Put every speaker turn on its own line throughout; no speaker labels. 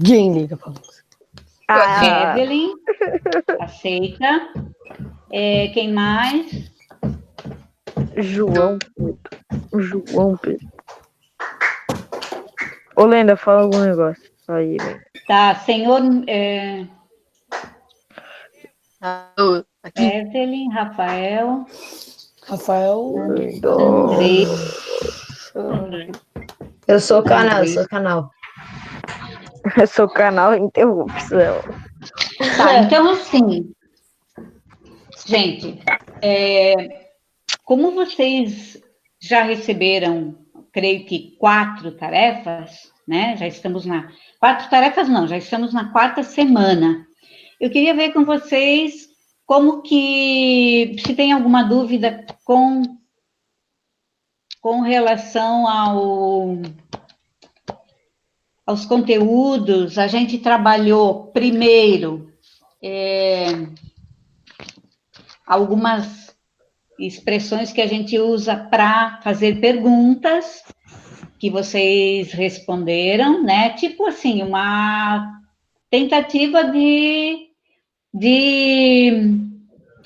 Ninguém liga pra música.
Evelyn, aceita. Quem mais?
João Pedro. Ô, Lenda, fala algum negócio. Aí, velho.
Tá, senhor
Aqui.
Evelyn, Rafael,
André. Eu sou canal,
Eu sou o canal Interrupção.
Tá, então assim, gente, como vocês já receberam, creio que 4 tarefas, né? Já estamos na... 4 tarefas não, já estamos na 4ª semana. Eu queria ver com vocês como que, se tem alguma dúvida com relação aos conteúdos. A gente trabalhou primeiro algumas expressões que a gente usa para fazer perguntas, que vocês responderam, né? Tipo assim, uma tentativa de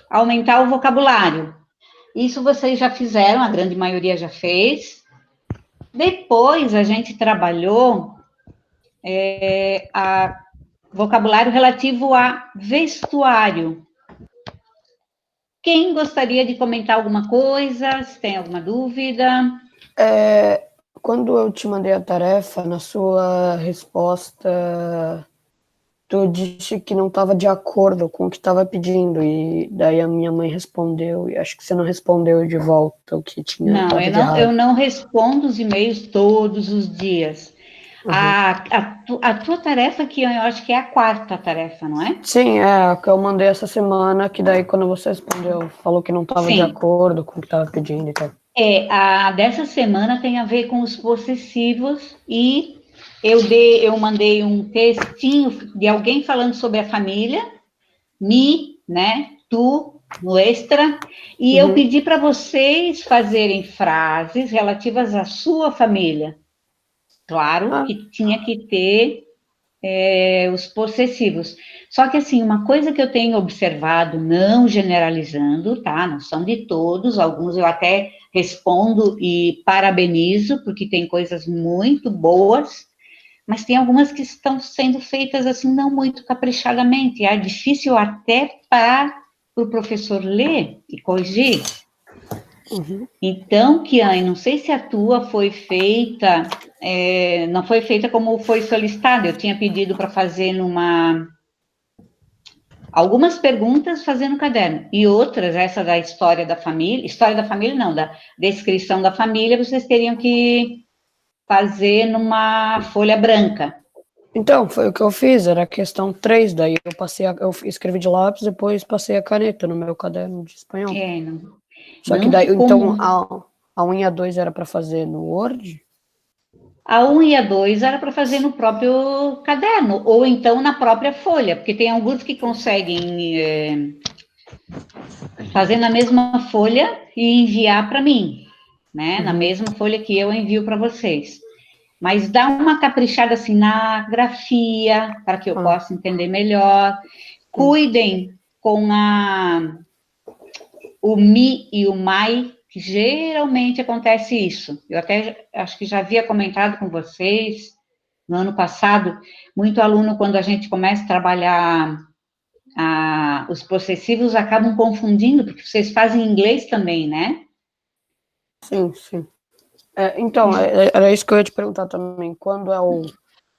aumentar o vocabulário. Isso vocês já fizeram, a grande maioria já fez. Depois a gente trabalhou vocabulário relativo a vestuário. Quem gostaria de comentar alguma coisa? Se tem alguma dúvida?
Quando eu te mandei a tarefa, na sua resposta, tu disse que não estava de acordo com o que estava pedindo, e daí a minha mãe respondeu, e acho que você não respondeu de volta o que tinha.
Não, eu não respondo os e-mails todos os dias. Uhum. A tua tarefa, que eu acho que é a 4ª tarefa, não é?
Sim, é a que eu mandei essa semana, que daí quando você respondeu, falou que não estava de acordo com o que estava pedindo e tal.
A dessa semana tem a ver com os possessivos, e eu mandei um textinho de alguém falando sobre a família, né, tu, no extra, e eu pedi para vocês fazerem frases relativas à sua família. Claro que tinha que ter os possessivos. Só que, assim, uma coisa que eu tenho observado, não generalizando, tá? Não são de todos, alguns eu até respondo e parabenizo, porque tem coisas muito boas, mas tem algumas que estão sendo feitas, assim, não muito caprichadamente. É difícil até para o professor ler e corrigir. Então, Kiane, não sei se a tua foi feita... não foi feita como foi solicitada. Eu tinha pedido para fazer algumas perguntas fazendo caderno, e outras, essa da história da família não, da descrição da família, vocês teriam que fazer numa folha branca.
Então, foi o que eu fiz, era a questão 3, daí eu escrevi de lápis, depois passei a caneta no meu caderno de espanhol. Só que daí, então, a 1 e a 2 era para fazer no Word?
A 1 e a 2 era para fazer no próprio caderno, ou então na própria folha, porque tem alguns que conseguem fazer na mesma folha e enviar para mim, né? Na mesma folha que eu envio para vocês. Mas dá uma caprichada assim na grafia, para que eu possa entender melhor. Cuidem com o mi e o mai, que geralmente acontece isso. Eu até acho que já havia comentado com vocês no ano passado, muito aluno, quando a gente começa a trabalhar os possessivos, acabam confundindo, porque vocês fazem inglês também, né?
Sim, sim. Então, era isso que eu ia te perguntar também. Quando é o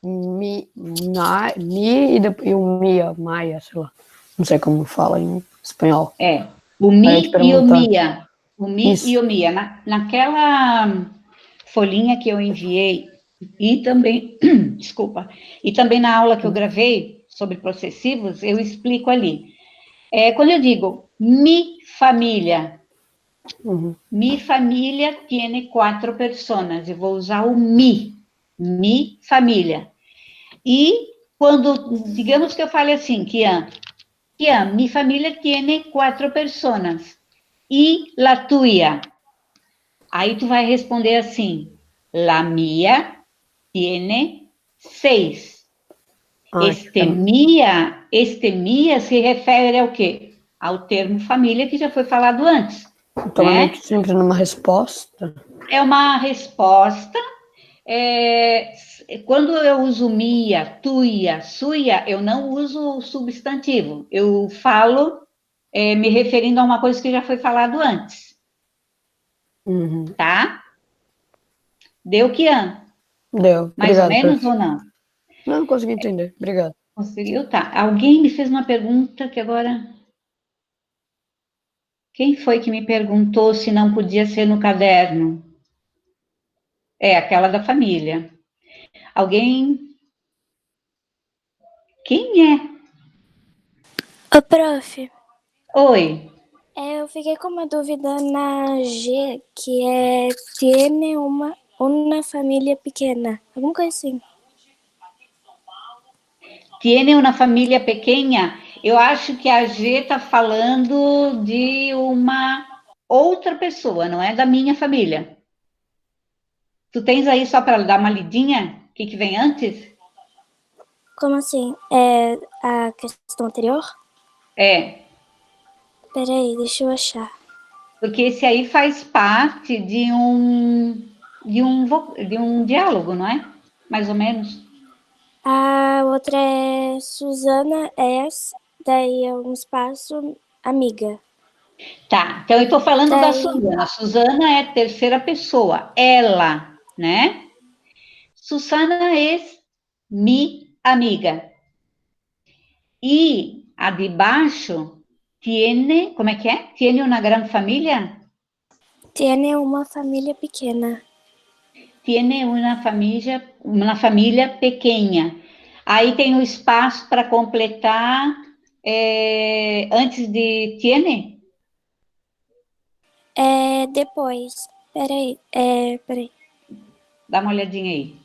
mi e o mia, maia, sei lá. Não sei como fala em espanhol.
O mi e o mia. O mi e o mia. Naquela folhinha que eu enviei, e também, desculpa, e também na aula que eu gravei sobre possessivos, eu explico ali. Quando eu digo mi família, mi família tiene 4 personas, eu vou usar o mi família. E quando, digamos que eu fale assim, Kian, mi família tiene 4 personas, e la tuya? Aí tu vai responder assim, la mía tiene 6. Estemia se refere ao quê? Ao termo família que já foi falado antes.
Então, é meio que sempre numa resposta.
É uma resposta. Quando eu uso mia, tuia, suia, eu não uso o substantivo. Eu falo me referindo a uma coisa que já foi falado antes.
Uhum.
Tá? Deu, Kian?
Deu.
Mais ou
Obrigado,
menos
prof.
ou não?
Não consegui entender. Obrigado.
Conseguiu? Tá. Alguém me fez uma pergunta que agora... Quem foi que me perguntou se não podia ser no caderno? Aquela da família. Alguém? Quem é?
Ô, prof,
Oi.
eu fiquei com uma dúvida na G, que é tiene uma família pequena. Alguma coisa assim.
Tiene uma família pequena? Eu acho que a G está falando de uma outra pessoa, não é da minha família. Tu tens aí só para dar uma lidinha? O que vem antes?
Como assim? É a questão anterior? Peraí, deixa eu achar.
Porque esse aí faz parte de um diálogo, não é? Mais ou menos.
A outra é Susana S, daí é um espaço amiga.
Tá, então eu estou falando da
Daí,
Suzana. A Suzana é terceira pessoa, ela, né? Susana é mi amiga. E a de baixo, tiene, como é que é? Tiene uma grande família?
tiene uma família pequena.
Tiene uma família pequena. Aí tem o espaço para completar antes de tiene?
Depois, peraí.
Dá uma olhadinha aí.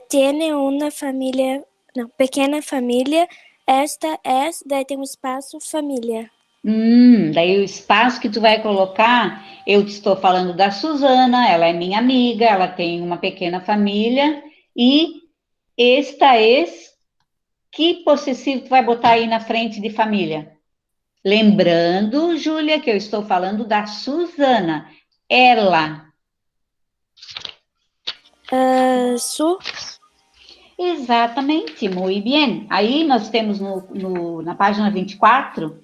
Tiene uma família, não, pequena família, esta es, daí tem um espaço, família.
Daí o espaço que tu vai colocar, eu te estou falando da Suzana, ela é minha amiga, ela tem uma pequena família, e esta é, que possessivo tu vai botar aí na frente de família? Lembrando, Júlia, que eu estou falando da Suzana, ela.
Su,
Exatamente, muito bem. Aí nós temos na página 24,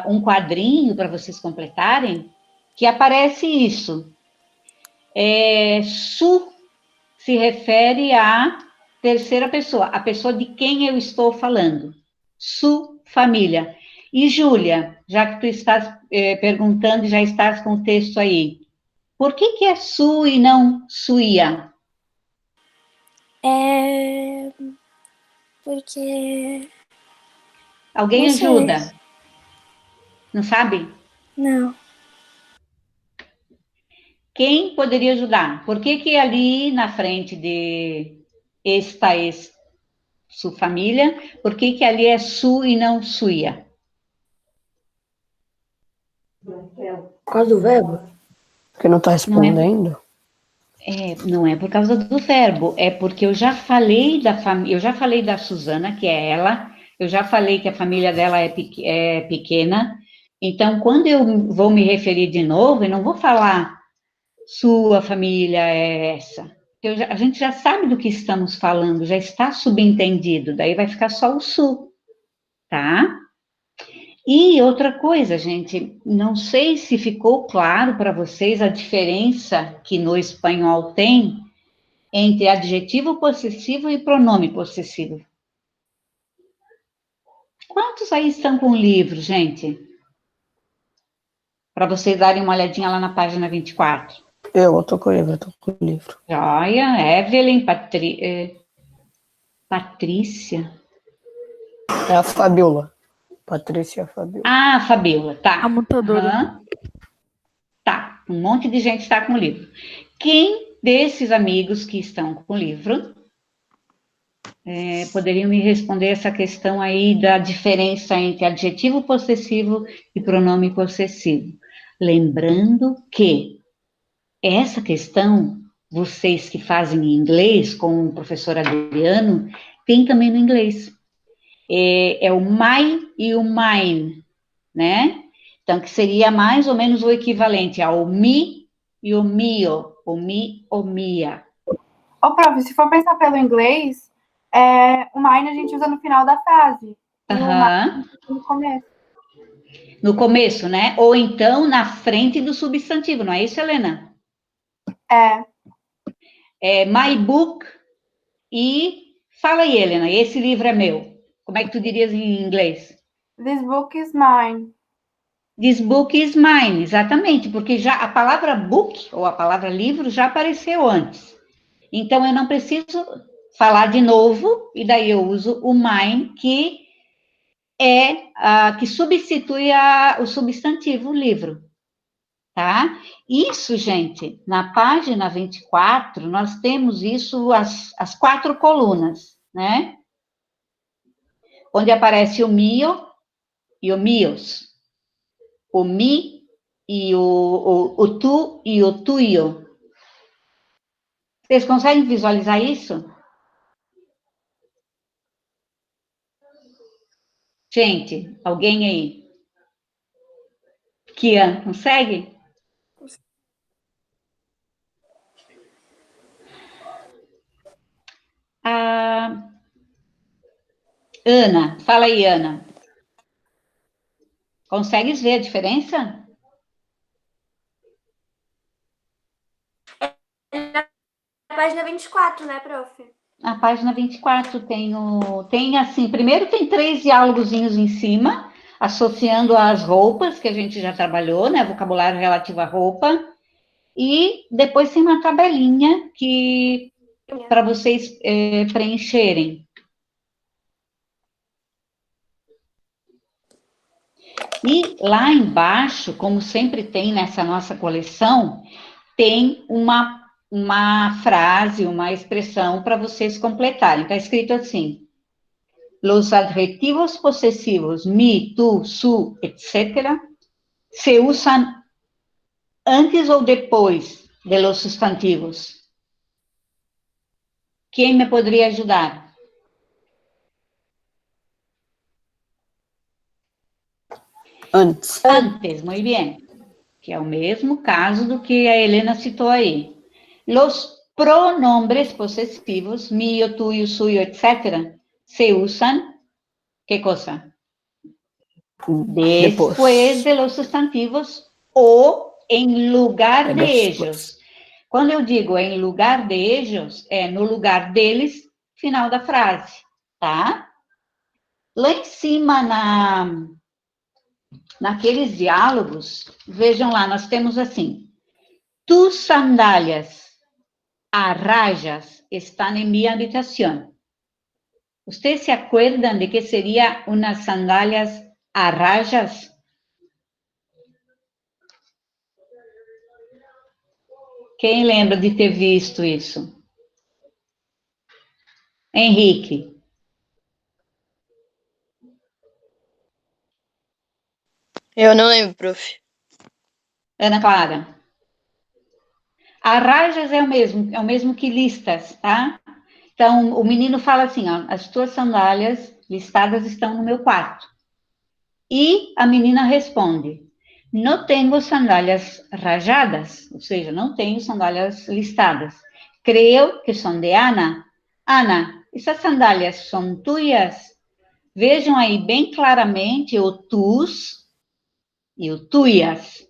um quadrinho para vocês completarem, que aparece isso. Su se refere à terceira pessoa, a pessoa de quem eu estou falando. Su, família. E, Júlia, já que tu estás perguntando e já estás com o texto aí, por que é su e não suia?
porque...
Alguém
Não sei.
ajuda? Não sabe?
Não.
Quem poderia ajudar? Por que ali na frente de esta es su família, por que ali é su e não suia?
Por causa do verbo?
Porque não tá respondendo?
Não é por causa do verbo, é porque eu já falei da família, eu já falei da Suzana, que é ela, eu já falei que a família dela é pequena, então quando eu vou me referir de novo, eu não vou falar sua família é essa. A gente já sabe do que estamos falando, já está subentendido, daí vai ficar só o su, tá? E outra coisa, gente, não sei se ficou claro para vocês a diferença que no espanhol tem entre adjetivo possessivo e pronome possessivo. Quantos aí estão com o livro, gente? Para vocês darem uma olhadinha lá na página 24.
Eu tô com o livro, eu tô com o livro.
Joia, Evelyn, Patrícia.
É a Fabiola. Patrícia Fabiola.
Ah, Fabiola, tá.
A montadora.
Uhum. Tá, um monte de gente está com o livro. Quem desses amigos que estão com o livro poderiam me responder essa questão aí da diferença entre adjetivo possessivo e pronome possessivo? Lembrando que essa questão, vocês que fazem em inglês com o professor Adriano, tem também no inglês. É o my e o mine, né? Então, que seria mais ou menos o equivalente ao me e o mio, o mi, o mia.
Ô, prof, se for pensar pelo inglês, o mine a gente usa no final da frase. E o
Aham.
mine no começo.
No começo, né? Ou então na frente do substantivo, não é isso, Helena? É my book e... Fala aí, Helena, esse livro é meu. Como é que tu dirias em inglês?
This book is mine.
This book is mine, exatamente, porque já a palavra book, ou a palavra livro, já apareceu antes. Então, eu não preciso falar de novo, e daí eu uso o mine, que que substitui o substantivo livro, tá? Isso, gente, na página 24, nós temos isso, as 4 colunas, né? Onde aparece o mio e o mios, o mi e o tu e o tuyo. Vocês conseguem visualizar isso? Gente, alguém aí? Kian, consegue? Ah, Ana, fala aí, Ana. Consegues ver a diferença?
Na página 24, né, prof?
Na página 24 tem assim, primeiro tem 3 diálogozinhos em cima, associando as roupas que a gente já trabalhou, né, vocabulário relativo à roupa, e depois tem uma tabelinha que para vocês preencherem. E lá embaixo, como sempre tem nessa nossa coleção, tem uma frase, uma expressão para vocês completarem. Está escrito assim: los adjetivos posesivos mi, tu, su, etc., se usam antes ou depois de los sustantivos. Quem me poderia ajudar?
Antes.
Antes, muito bem. Que é o mesmo caso do que a Helena citou aí. Los pronombres posesivos, mío, tuyo, suyo, etc., se usan, ¿qué cosa? Después de los sustantivos o en lugar de ellos. Quando eu digo em lugar de ellos, é no lugar deles, final da frase, tá? Lá em cima, naqueles diálogos, vejam lá, nós temos assim: tus sandálias a rayas están en mi habitación. ¿Ustedes se acuerdan de qué sería unas sandalias a rayas? Quem lembra de ter visto isso? Henrique.
Eu não lembro, prof.
Ana Clara. A rayas é o mesmo que listas, tá? Então, o menino fala assim, ó, as tuas sandálias listadas estão no meu quarto. E a menina responde, não tenho sandálias rajadas, ou seja, não tenho sandálias listadas. Creio que são de Ana. Ana, essas sandálias são tuas? Vejam aí bem claramente o tus e o tuas,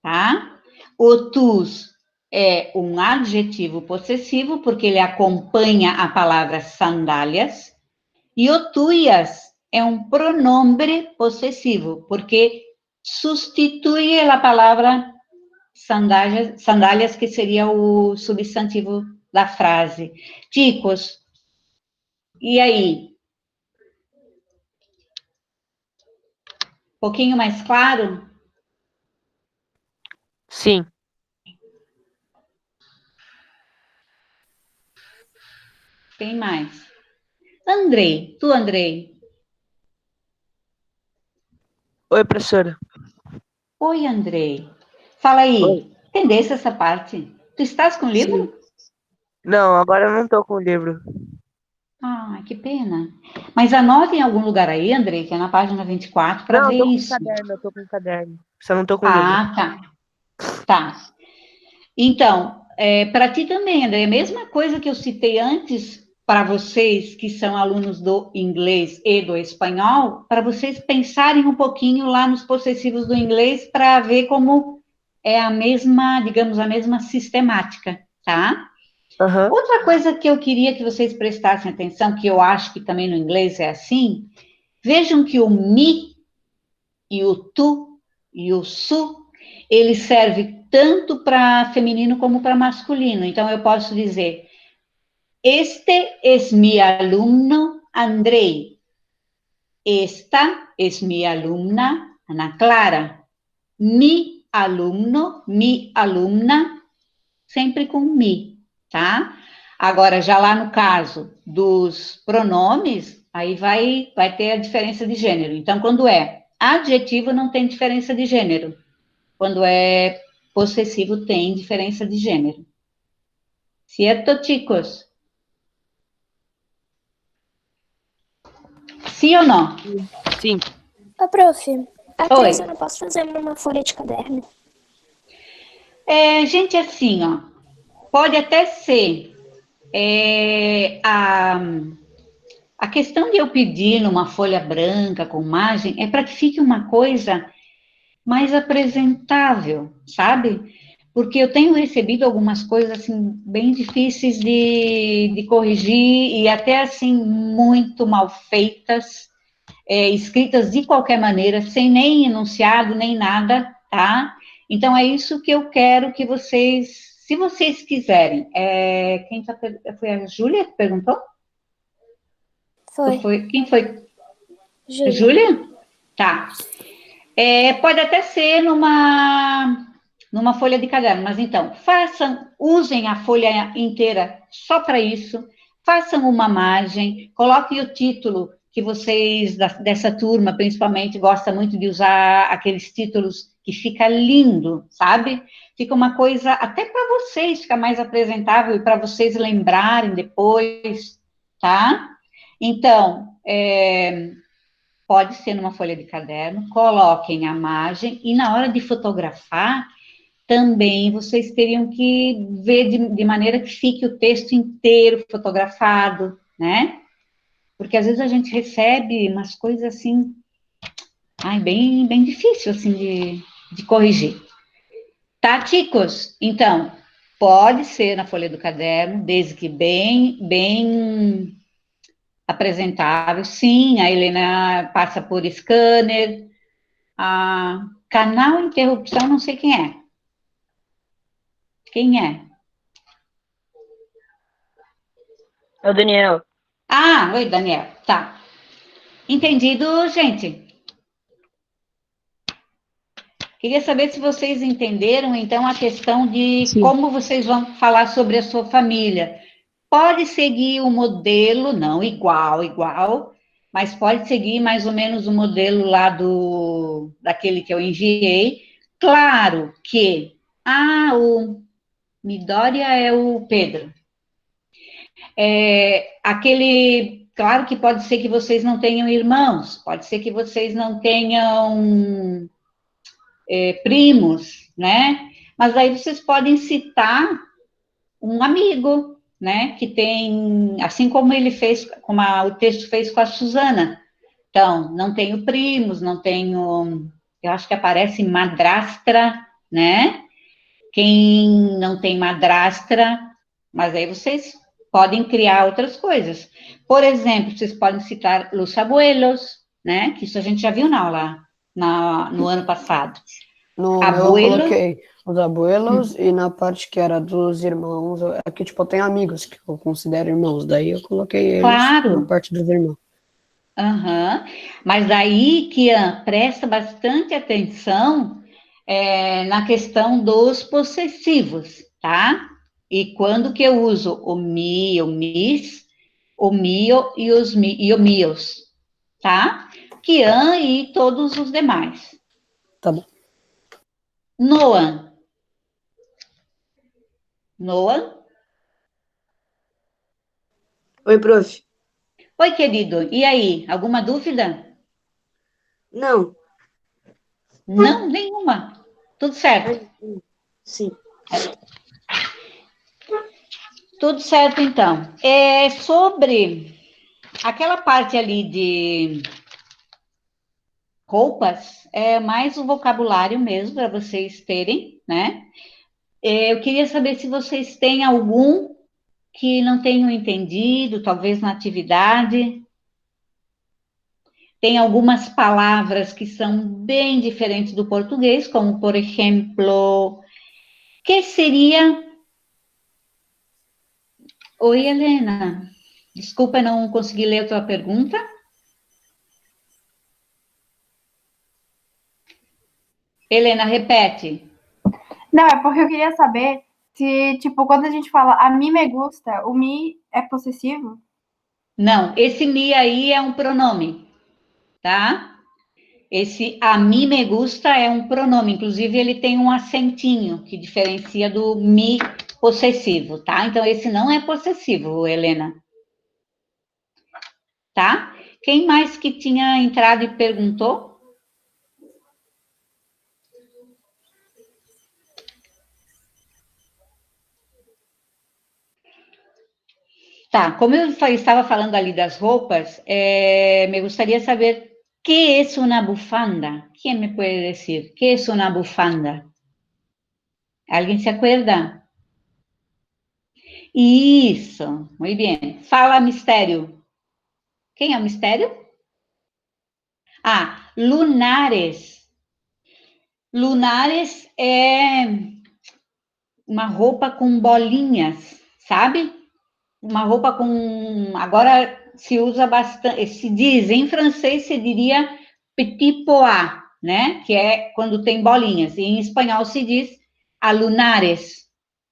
tá? O tus é um adjetivo possessivo, porque ele acompanha a palavra sandálias, e o tuas é um pronombre possessivo, porque substitui a palavra sandálias, que seria o substantivo da frase. Chicos, e aí? Um pouquinho mais claro?
Sim.
Quem mais? Andrei, tu, Andrei.
Oi, professora.
Oi, Andrei. Fala aí,
Oi.
entendesse essa parte? Tu estás com o livro?
Sim. Não, agora eu não tô com o livro.
Ah, que pena. Mas anote em algum lugar aí, Andrei, que é na página 24, para
Não,
ver
eu tô com um
isso.
caderno, eu tô com um caderno. Só não tô com o livro.
Ah, tá. Tá. Então, para ti também, André, a mesma coisa que eu citei antes para vocês que são alunos do inglês e do espanhol, para vocês pensarem um pouquinho lá nos possessivos do inglês para ver como é a mesma, digamos, a mesma sistemática, tá?
Aham.
Outra coisa que eu queria que vocês prestassem atenção, que eu acho que também no inglês é assim, vejam que o me e o tu e o su, ele serve tanto para feminino como para masculino. Então, eu posso dizer, este es mi alumno Andrei. Esta es mi alumna Ana Clara. Mi alumno, mi alumna, sempre com mi, tá? Agora, já lá no caso dos pronomes, aí vai ter a diferença de gênero. Então, quando é adjetivo, não tem diferença de gênero. Quando é possessivo, tem diferença de gênero. Certo, chicos? Sim ou não?
Sim.
Ô, prof, a
Oi.
tese eu não posso fazer numa folha de caderno.
Gente, assim, ó, pode até ser. A questão de eu pedir numa folha branca com margem é para que fique uma coisa mais apresentável, sabe? Porque eu tenho recebido algumas coisas assim bem difíceis de corrigir e até assim muito mal feitas, escritas de qualquer maneira, sem nem enunciado nem nada, tá? Então é isso que eu quero que vocês, se vocês quiserem, foi a Júlia que perguntou?
Foi,
Quem foi?
Júlia.
Júlia? Tá. Pode até ser numa folha de caderno, mas então, usem a folha inteira só para isso, façam uma margem, coloquem o título que vocês dessa turma, principalmente, gostam muito de usar aqueles títulos que fica lindo, sabe? Fica uma coisa, até para vocês, fica mais apresentável e para vocês lembrarem depois, tá? Então, pode ser numa folha de caderno, coloquem a margem e na hora de fotografar, também vocês teriam que ver de maneira que fique o texto inteiro fotografado, né? Porque às vezes a gente recebe umas coisas assim, bem, bem difícil assim de corrigir. Tá, chicos? Então, pode ser na folha do caderno, desde que bem, bem apresentável. Sim, a Helena passa por scanner. Canal Interrupção, não sei quem é. Quem é?
É o Daniel.
Oi, Daniel. Tá. Entendido, gente? Queria saber se vocês entenderam, então, a questão de
Sim.
como vocês vão falar sobre a sua família. Pode seguir o modelo, não igual, mas pode seguir mais ou menos o modelo lá daquele que eu enviei. Claro que, o Midória é o Pedro. Claro que pode ser que vocês não tenham irmãos, pode ser que vocês não tenham primos, né? Mas aí vocês podem citar um amigo, né? Que tem, assim como ele fez, como o texto fez com a Suzana. Então, não tenho primos, não tenho, eu acho que aparece madrastra, né? Quem não tem madrastra, mas aí vocês podem criar outras coisas. Por exemplo, vocês podem citar los abuelos, né? Que isso a gente já viu na aula, no ano passado.
No meu eu
Abuelo,
coloquei os abuelos e na parte que era dos irmãos, aqui tipo, eu tenho amigos que eu considero irmãos, daí eu coloquei eles na
claro.
parte dos irmãos.
Aham. Mas daí, Kian, presta bastante atenção na questão dos possessivos, tá? E quando que eu uso o mi, o mis, o mio e e o mios, tá? Kian e todos os demais.
Tá bom.
Noan. Noan,
Oi, prof.
Oi, querido. E aí, alguma dúvida?
Não.
Não, nenhuma. Tudo certo.
Sim.
Tudo certo, então. Sobre aquela parte ali de roupas, é mais o vocabulário mesmo, para vocês terem, né? Eu queria saber se vocês têm algum que não tenham entendido, talvez na atividade. Tem algumas palavras que são bem diferentes do português, como, por exemplo, que seria... Oi, Helena. Desculpa, não consegui ler a tua pergunta. Helena, repete.
Não, é porque eu queria saber se, tipo, quando a gente fala a mim me gusta, o me é possessivo?
Não, esse me aí é um pronome, tá? Esse a mim me gusta é um pronome, inclusive ele tem um acentinho que diferencia do me possessivo, tá? Então esse não é possessivo, Helena, tá? Quem mais que tinha entrado e perguntou? Tá, como eu estava falando ali das roupas, me gostaria de saber que é uma bufanda. Quem me pode dizer que é uma bufanda? Alguém se acuerda? Isso, muito bem. Fala mistério. Quem é o mistério? Ah, lunares. Lunares é uma roupa com bolinhas, sabe? Uma roupa com. Agora se usa bastante, se diz em francês, se diria petit pois, né? Que é quando tem bolinhas. E em espanhol se diz a lunares.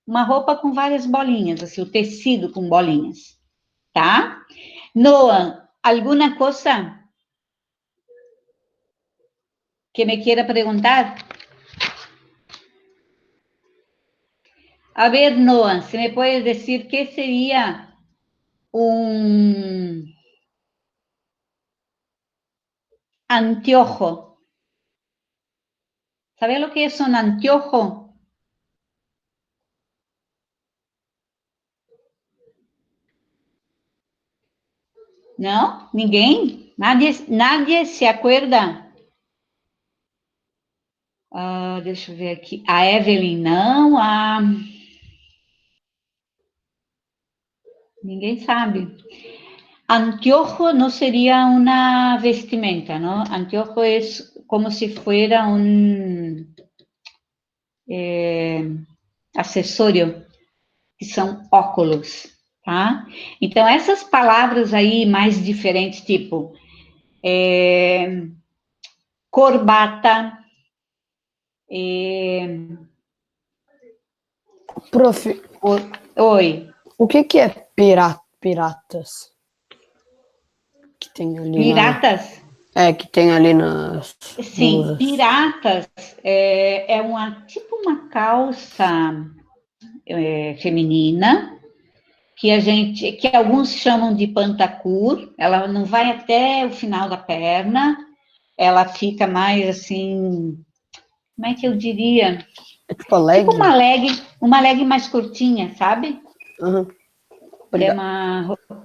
Uma roupa com várias bolinhas, assim, o tecido com bolinhas, tá? Noah, alguma coisa que me queira perguntar? A ver, Noah, se me pode dizer que seria um anteojo. ¿Sabe lo que es un anteojo? ¿No? ¿Ninguém? Nadie se acuerda? Deixa eu ver aqui. A Evelyn não, ninguém sabe. Anteojo no sería una vestimenta, ¿no? Anteojo es como si fuera un acessório, que são óculos, tá? Então, essas palavras aí mais diferentes, tipo corbata,
Prof,
oi,
o que que é piratas? Que tem ali
piratas?
que tem ali nas
Sim,
blusas.
piratas é tipo uma calça feminina que alguns chamam de pantacur. Ela não vai até o final da perna, ela fica mais assim, como é que eu diria?
É tipo a leg?
Tipo uma leg mais curtinha, sabe?
Uhum.
É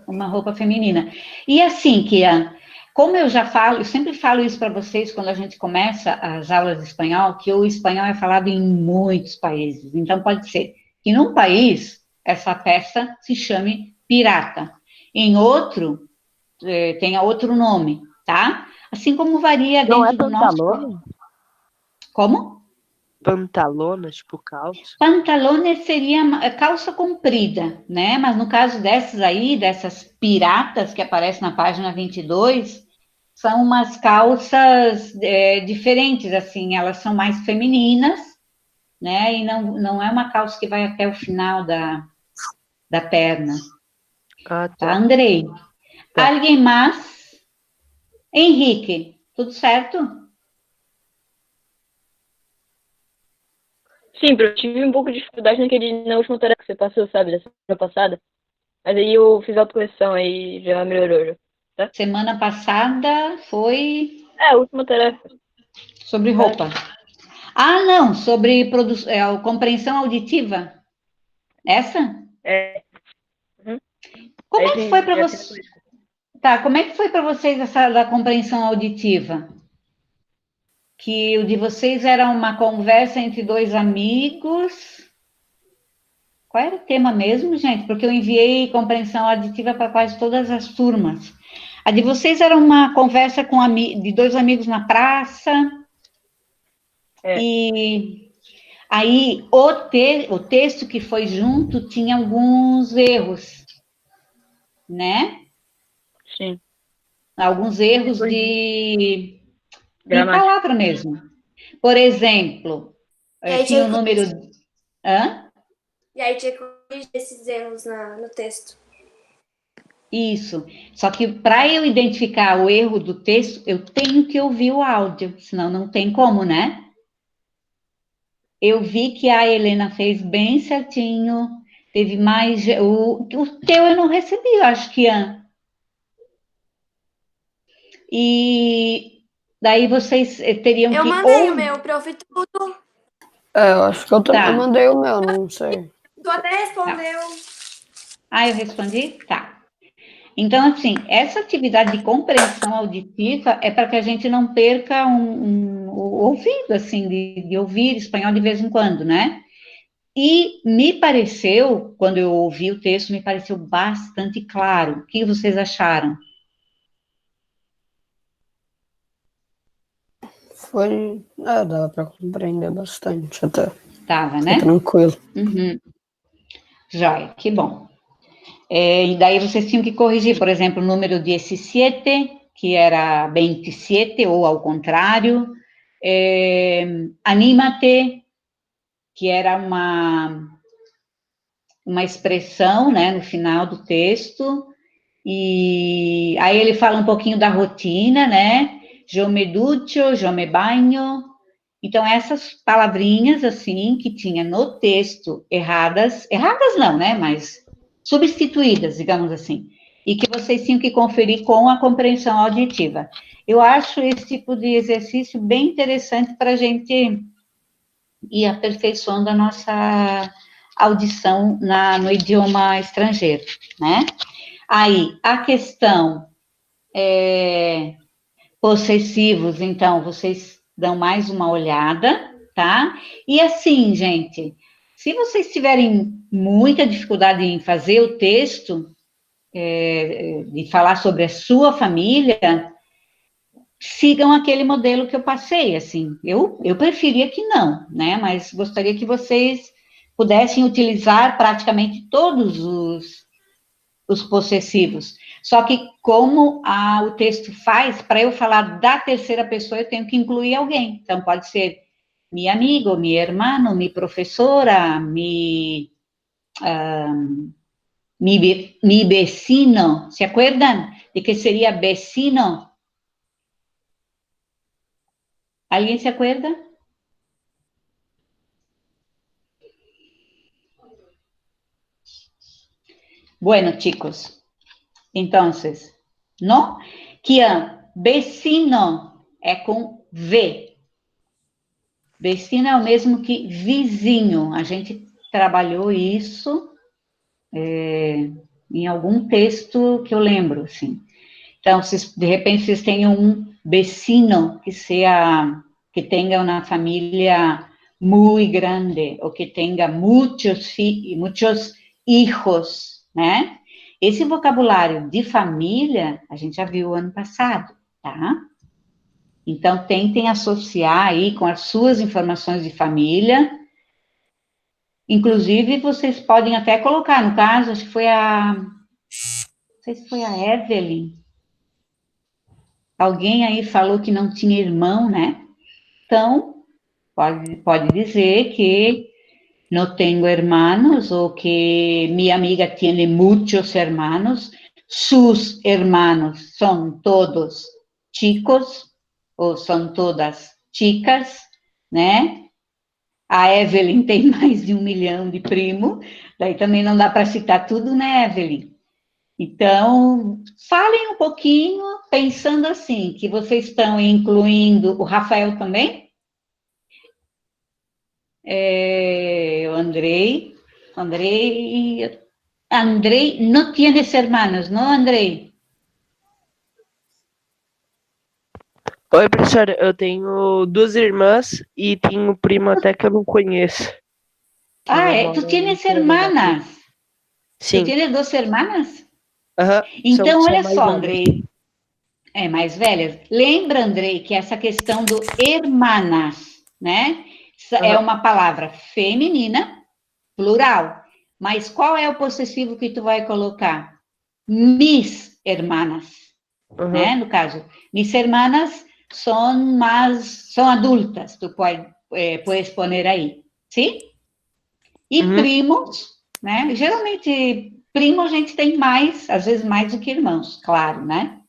uma roupa feminina. E assim, Kia, como eu já falo, eu sempre falo isso para vocês quando a gente começa as aulas de espanhol, que o espanhol é falado em muitos países. Então, pode ser que num país essa peça se chame pirata, em outro tenha outro nome, tá? Assim como varia
Não é
dentro do nosso.
pantalona?
Como?
Pantalona, tipo calça?
Pantalone seria calça comprida, né? Mas no caso dessas aí, dessas piratas que aparecem na página 22, são umas calças diferentes, assim, elas são mais femininas, né? E não é uma calça que vai até o final da perna.
Ah,
Tá,
tá.
Andrei?
Tá.
Alguém mais? Henrique, tudo certo?
Sim, eu tive um pouco de dificuldade na última tarefa que você passou, sabe, da semana passada. Mas aí eu fiz autocorreção, aí já melhorou. Já.
Semana passada foi
É, a última tarefa.
sobre roupa. Ah, não, sobre compreensão auditiva. Essa?
É. Uhum.
Como
Aí
é que
tem
foi para
aqui
você? Tá, como é que foi para vocês essa da compreensão auditiva? Que o de vocês era uma conversa entre dois amigos. Qual era o tema mesmo, gente? Porque eu enviei compreensão auditiva para quase todas as turmas. A de vocês era uma conversa de dois amigos na praça.
É.
E aí o texto que foi junto tinha alguns erros, né?
Sim.
Alguns erros de
Gramática.
palavra mesmo. Por exemplo,
E aí
tinha
tinha
o
que,
número. Hã?
e aí tinha que corrigir esses erros no texto.
Isso. Só que para eu identificar o erro do texto, eu tenho que ouvir o áudio, senão não tem como, né? Eu vi que a Helena fez bem certinho, teve mais. O teu eu não recebi, eu acho que, Ian. E daí vocês teriam
Eu
que.
mandei o meu, prof,
Eu acho que eu também
Tá.
mandei o meu, não sei.
tu até respondeu.
Ah, eu respondi? Tá. Então, assim, essa atividade de compreensão auditiva é para que a gente não perca o ouvido, assim, de ouvir espanhol de vez em quando, né? E me pareceu, quando eu ouvi o texto, me pareceu bastante claro. O que vocês acharam?
Foi. Dava para compreender bastante até.
Tava,
Foi
né?
tranquilo.
Uhum. Joia, que bom. E daí vocês tinham que corrigir, por exemplo, o número 17, que era 27, ou ao contrário. Anímate, que era uma expressão, né, no final do texto. E aí ele fala um pouquinho da rotina, né? Eu me ducho, eu me banho. Então, essas palavrinhas, assim, que tinha no texto erradas não, né? Mas substituídas, digamos assim, e que vocês tinham que conferir com a compreensão auditiva. Eu acho esse tipo de exercício bem interessante para a gente ir aperfeiçoando a nossa audição no idioma estrangeiro, né? Aí, a questão possessivos, então, vocês dão mais uma olhada, tá? E assim, gente, se vocês tiverem muita dificuldade em fazer o texto, de falar sobre a sua família, sigam aquele modelo que eu passei, assim. Eu preferia que não, né? Mas gostaria que vocês pudessem utilizar praticamente todos os possessivos. Só que como o texto faz, para eu falar da terceira pessoa, eu tenho que incluir alguém. Então, pode ser mi amigo, mi hermano, mi professora, mi vecino. ¿Se acuerdan de que sería vecino? ¿Alguien se acuerda? Bueno, chicos, entonces, ¿no? Kian, vecino é com V. Vecino é o mesmo que vizinho. A gente trabalhou isso em algum texto que eu lembro, assim. Então, de repente, vocês tenham um vecino que tenha uma família muito grande, ou que tenha muitos hijos, né? Esse vocabulário de família, a gente já viu ano passado, tá? Então, tentem associar aí com as suas informações de família. Inclusive, vocês podem até colocar, no caso, acho que foi não sei se foi a Evelyn. Alguém aí falou que não tinha irmão, né? Então, pode dizer que não tenho hermanos, ou que minha amiga tiene muitos hermanos, sus hermanos são todos chicos, ou são todas chicas, né? A Evelyn tem mais de 1 milhão de primo, daí também não dá para citar tudo, né, Evelyn? Então, falem um pouquinho, pensando assim, que vocês estão incluindo o Rafael também, o Andrei, não tienes hermanos, não, Andrei?
Oi, professora, eu tenho 2 irmãs e tenho um primo até que eu não conheço. Que não
Tu
mora
tienes
perto daqui.
hermanas. Tu
Sim,
tienes 2 hermanas?
aham,
Então,
são
olha
mais
só,
velhas.
Andrei, mais velhas. Lembra, Andrei, que essa questão do hermanas, né? É
Aham.
uma palavra feminina, plural. Mas qual é o possessivo que tu vai colocar? Mis hermanas, né?
Aham.
No caso, mis hermanas são adultas, tu puedes poner aí, sim? E
Uhum.
primos, né? Geralmente, primo a gente tem mais, às vezes mais do que irmãos, claro, né?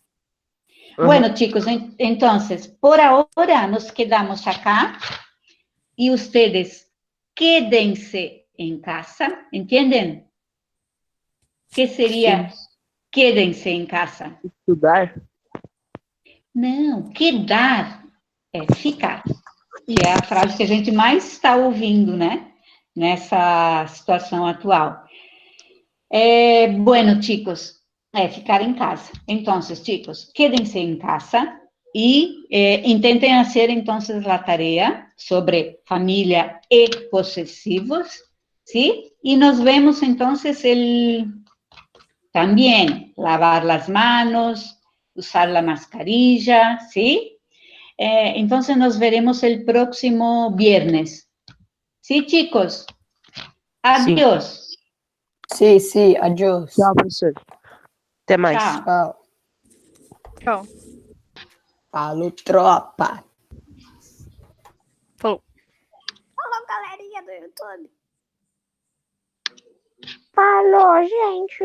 Aham.
Bueno, chicos, entonces, por ahora nos quedamos acá y ustedes quédense en casa, ¿entienden? ¿Qué sería quédense en casa?
Estudar?
Não, quedar é ficar, que é a frase que a gente mais está ouvindo, né? Nessa situação atual. Bueno, chicos, ficar en casa. Entonces, chicos, quédense en casa y intenten hacer entonces la tarea sobre familia y posesivos, ¿sí? Y nos vemos entonces también lavar las manos, usar la mascarilla, ¿sí? Entonces nos veremos el próximo viernes. ¿Sí, chicos?
Sim.
Adiós.
Sim, sim, adiós.
Tchau, professor. Até mais.
Chao.
Tchau.
Tchau.
Falou, tropa.
Falou.
Falou, galerinha do YouTube. Falou, gente.